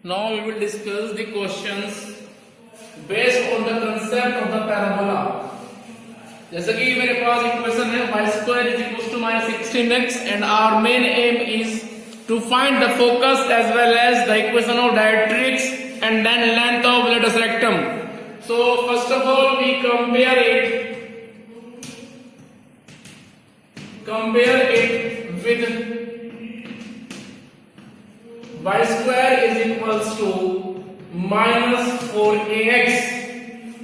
Now we will discuss the questions based on the concept of the parabola. जैसे कि मेरे पास equation है y square is equals to minus 16x and our main aim is to find the focus as well as the equation of directrix and then length of latus rectum. So first of all we compare it with y square is equals to minus 4ax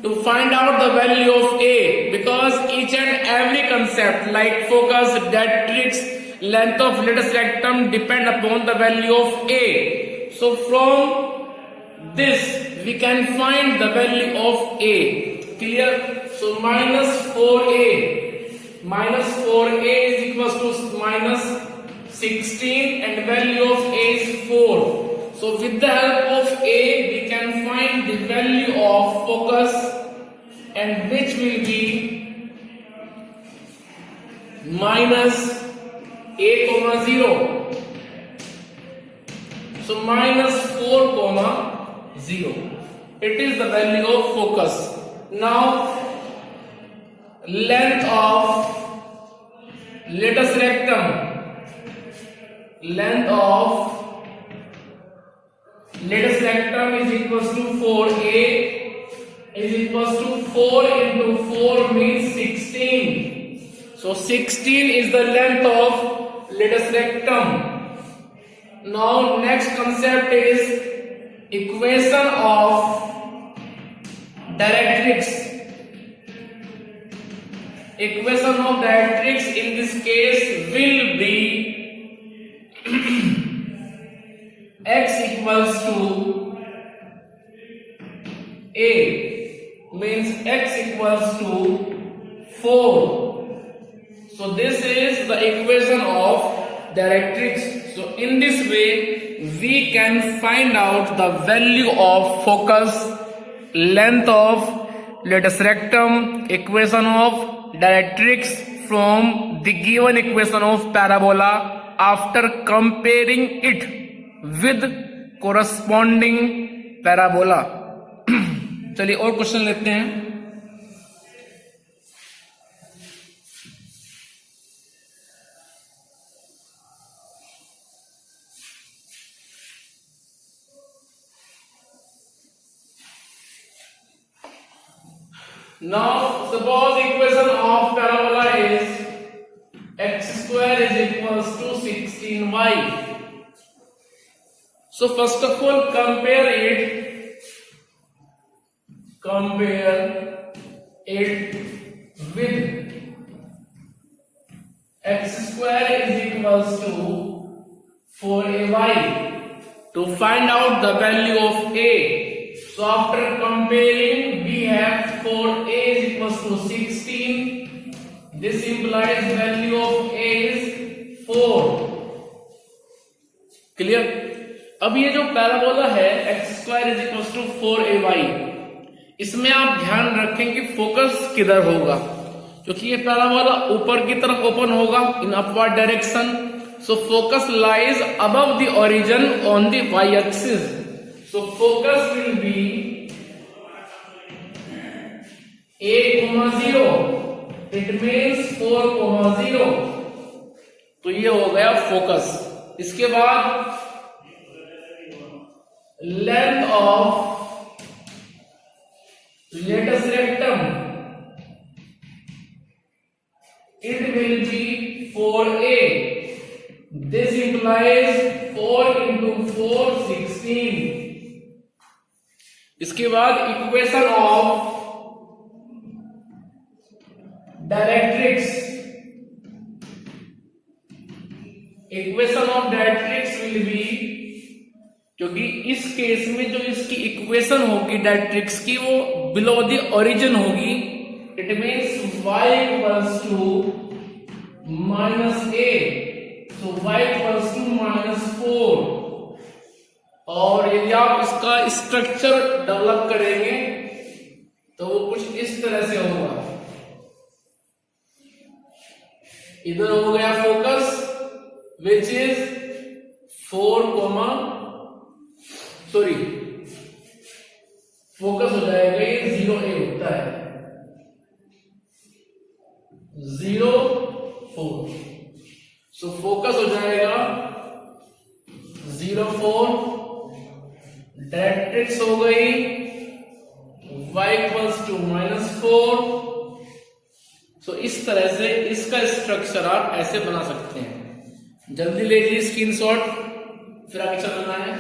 to find out the value of a, because each and every concept like focus, directrix, length of latus rectum depend upon the value of a. So from this we can find the value of a. Clear? So minus 4a is equals to minus 16 and value of a is 4. So with the help of a we can find the value of focus, and which will be minus a comma 0. So minus 4 comma 0. It is the value of focus. Now length of latus rectum. Length of latus rectum is equals to 4a is equals to 4 into 4 means 16. So 16 is the length of latus rectum. Now next concept is equation of directrix. Equation of directrix in this case will be x equals to a, means x equals to 4. So this is the equation of directrix. So in this way we can find out the value of focus, length of latus rectum, equation of directrix from the given equation of parabola after comparing it with corresponding parabola. चलिए और question लेते हैं. Now suppose equation of parabola is x square is equals to 16y. So first of all compare it with x square is equals to 4ay to find out the value of a. So after comparing we have 4a is equals to 16. This implies value of a is 4. Clear? अब ये जो parabola है x square is equal to 4ay, इसमें आप ध्यान रखें कि focus किधर होगा, क्योंकि ये पैराबोला ऊपर की तरफ ओपन होगा in upward direction. So focus lies above the origin on the y axis. So focus will be a, 0. It means 4, 0. तो ये हो गया फोकस. इसके बाद length of latus rectum, it will be 4a. This implies 4 into 4 16. इसके बाद equation of directrix. Equation of directrix will be, क्योंकि इस केस में जो इसकी इक्वेशन होगी डायरेक्ट्रिक्स की वो बिलो द ओरिजिन होगी. It means y equals to minus a. So y equals to minus 4. और यदि आप इसका स्ट्रक्चर डेवलप करेंगे तो वो कुछ इस तरह से होगा. इधर हो गया focus which is 4, sorry focus हो जाएगा, ये 0 a होता है, 0 4, सो फोकस हो जाएगा 0 4, डायरेक्ट्रिक्स हो गई y इक्वल्स टू -4। सो इस तरह से इसका स्ट्रक्चर आप ऐसे बना सकते हैं। जल्दी ले लीजिए स्क्रीनशॉट, फिर आगे चलना है।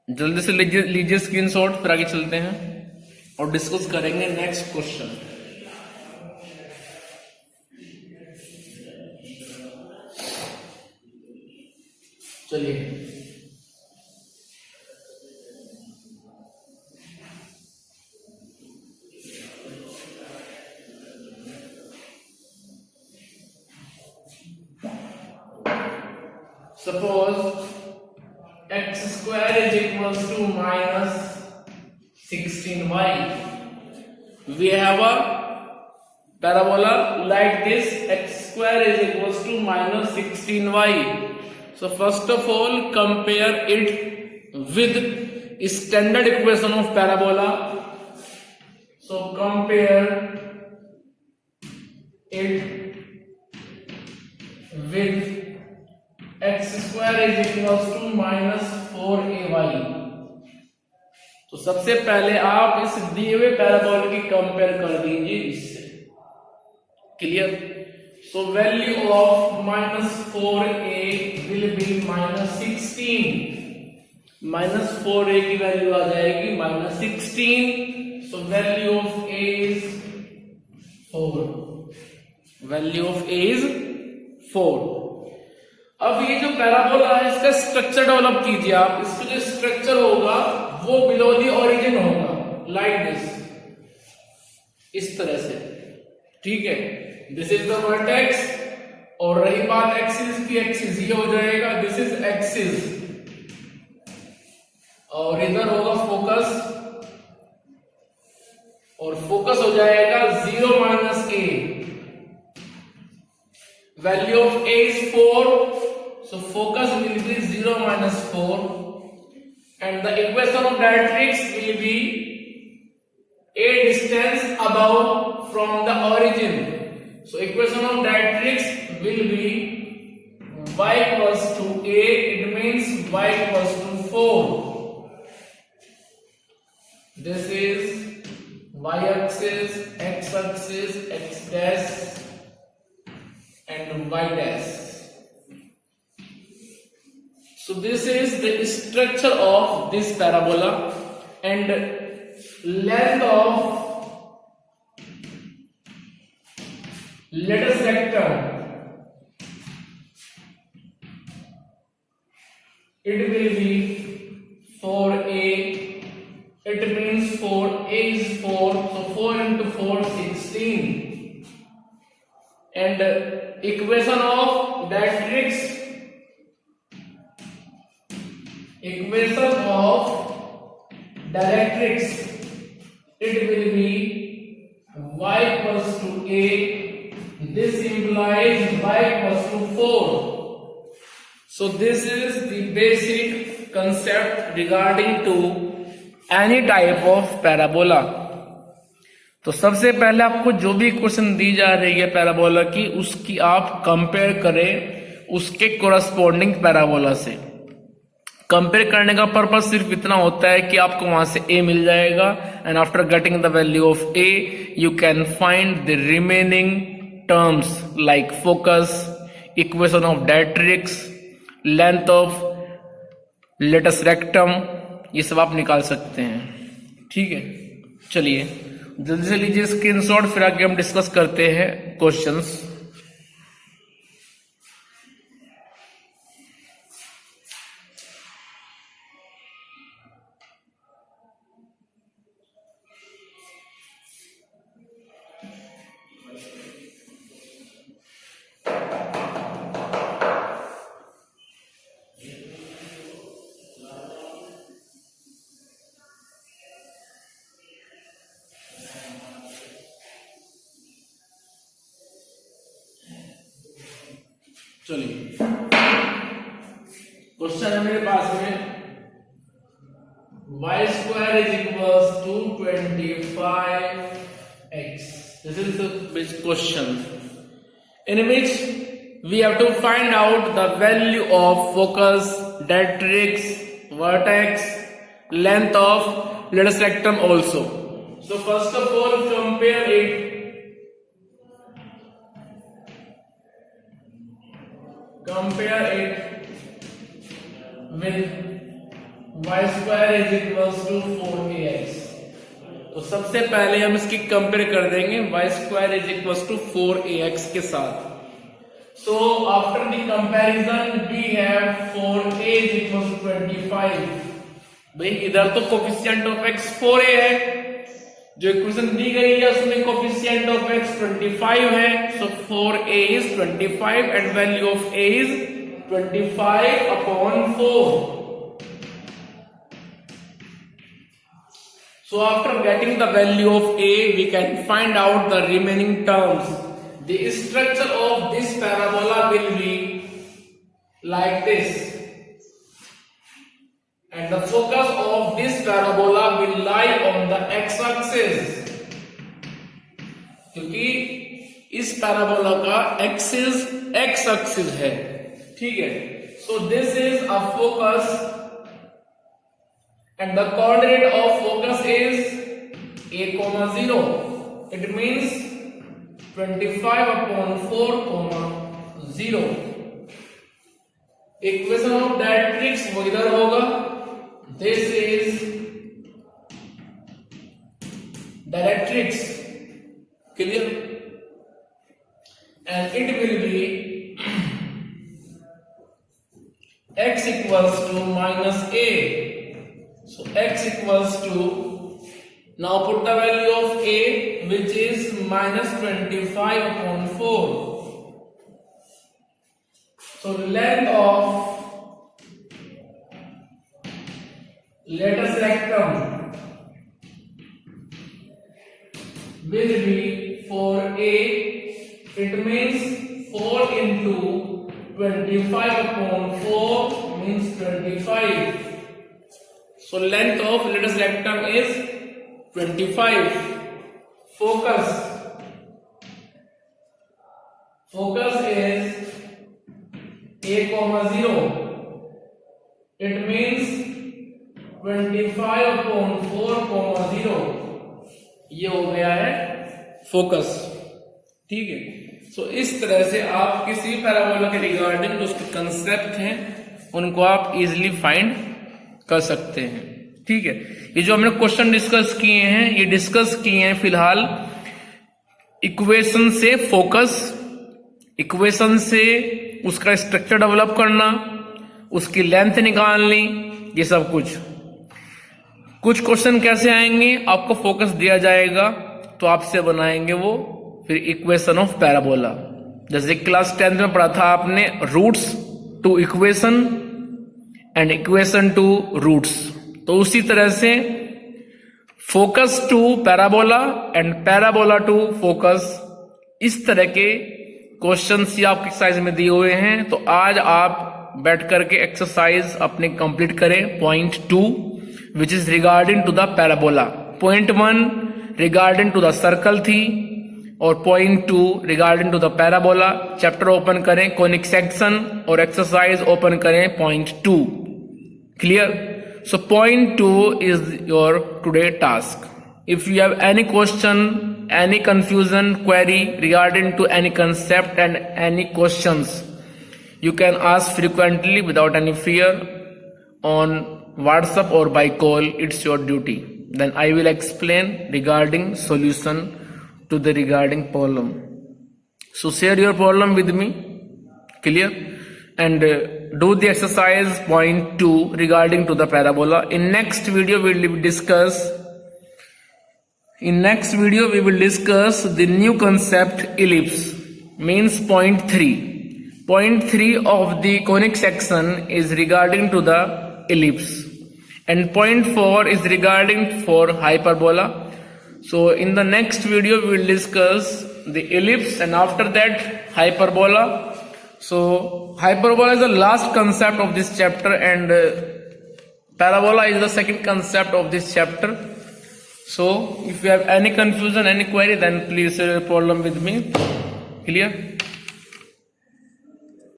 जल्दी से लीजिए स्क्रीनशॉट, फिर आगे चलते हैं और डिस्कस करेंगे नेक्स्ट क्वेश्चन। चलिए suppose x square is equals to minus 16y. We have a parabola like this, x square is equals to minus 16y. So first of all compare it with standard equation of parabola. So compare it with x square is equals to minus 4ay. तो सबसे पहले आप इस दिए हुए parabola की compare कर दीजिए इससे। Clear? So value of -4a will be -16, -4a की वैल्यू आ जाएगी -16। So value of a is 4, value of a is 4। अब ये जो पैराबोला है इसका स्ट्रक्चर डेवलप कीजिए आप। इसका जो स्ट्रक्चर होगा वो बिलो दी ओरिजिन होगा, लाइक दिस, इस तरह से। ठीक है, दिस इज द वर्टेक्स, और रही बात एक्सिस की, एक्सिस ये हो जाएगा, दिस इज एक्सिस, और इधर होगा फोकस, और फोकस हो जाएगा 0 - a। Value of a is 4, so focus will be 0 - 4, and the equation of directrix will be a distance above from the origin. So equation of directrix will be y equals to a, it means y equals to 4. This is y axis, x axis, x dash and y dash. So this is the structure of this parabola, and length of latus rectum, it will be 4a, it means 4a is 4, so 4 into 4 16, and equation of directrix, it will be y equals to a, this implies y equals to 4. So this is the basic concept regarding to any type of parabola. तो सबसे पहले आपको जो भी question दी जा रही है parabola की, उसकी आप कंपेयर करें उसके कोरस्पॉन्डिंग पैराबोला से। कंपेयर करने का पर्पस सिर्फ इतना होता है कि आपको वहां से a मिल जाएगा, and after getting the value of a you can find the remaining terms like focus, equation of directrix, length of latus rectum, ये सब आप निकाल सकते हैं। ठीक है, चलिए जल्दी से लीजिए स्क्रीनशॉट, फिर आगे हम डिस्कस करते हैं क्वेश्चंस। चलिए क्वेश्चन है मेरे पास में y square is equals to 25x. This is the big question in which we have to find out the value of focus, directrix, vertex, length of latus rectum also. So first of all compare it with y square is equals to 4ax. तो सबसे पहले हम इसकी compare कर देंगे y square is equals to 4ax के साथ. So after the comparison we have 4a is equals to 25. भाई इधर तो कोफिशिएंट ऑफ x 4a है, जो इक्वेशन दी गई है उसमें कोफिशिएंट ऑफ x 25 है. So 4a is 25 and value of a is 25 upon 4. So after getting the value of a, we can find out the remaining terms. The structure of this parabola will be like this, and the focus of this parabola will lie on the x-axis. क्योंकि इस parabola का axis x-axis है, ठीक है. So this is a focus. And the coordinate of focus is a, 0. It means 25 upon 4, 0. Equation of directrix वो इधर होगा. This is directrix. Clear? And it will be x equals to minus a. So x equals to, now put the value of a which is minus 25 upon 4. So length of latus rectum will be 4a. It means 4 into 25 upon 4 means 25. So length of latus rectum is 25. Focus is a, 0. It means 25 upon 4, 0. ये हो गया है focus, ठीक है. सो इस तरह से आप किसी पैराबोला के रिगार्डिंग जो उसके कंसेप्ट हैं उनको आप इजीली फाइंड कर सकते हैं, ठीक है. ये जो हमने क्वेश्चन डिस्कस किए हैं, ये डिस्कस किए हैं फिलहाल इक्वेशन से फोकस, इक्वेशन से उसका स्ट्रक्चर डेवलप करना, उसकी लेंथ निकालनी, ये सब कुछ. कुछ क्वेश्चन कैसे आएंगे, आपको फोकस दिया जाएगा तो आपसे बनाएंगे वो फिर इक्वेशन ऑफ पैराबोला. जैसे क्लास 10th में पढ़ा था आपने roots to equation and equation to roots. तो उसी तरह से focus to parabola and parabola to focus, इस तरह के क्वेश्चंस ही आपके एक्सरसाइज में दिए हुए हैं. तो आज आप बैठ करके एक्सरसाइज अपने कंप्लीट करें. Point 2 which is regarding to the parabola. Point 1 regarding to the circle थी और point 2 regarding to the parabola. Chapter open करें कोनिक सेक्शन और एक्सरसाइज ओपन करें point 2. Clear? So point 2 is your today task. If you have any question, any confusion, query regarding to any concept and any questions, you can ask frequently without any fear on WhatsApp or by call. It's your duty. Then I will explain regarding solution to the regarding problem. So share your problem with me. Clear? And do the exercise point 2 regarding to the parabola. In next video we will discuss the new concept ellipse, means point 3. Point 3 of the conic section is regarding to the ellipse, and point 4 is regarding for hyperbola. So in the next video we will discuss the ellipse and after that hyperbola. So hyperbola is the last concept of this chapter, and parabola is the second concept of this chapter. So if you have any confusion, any query, then please share your problem with me. Clear?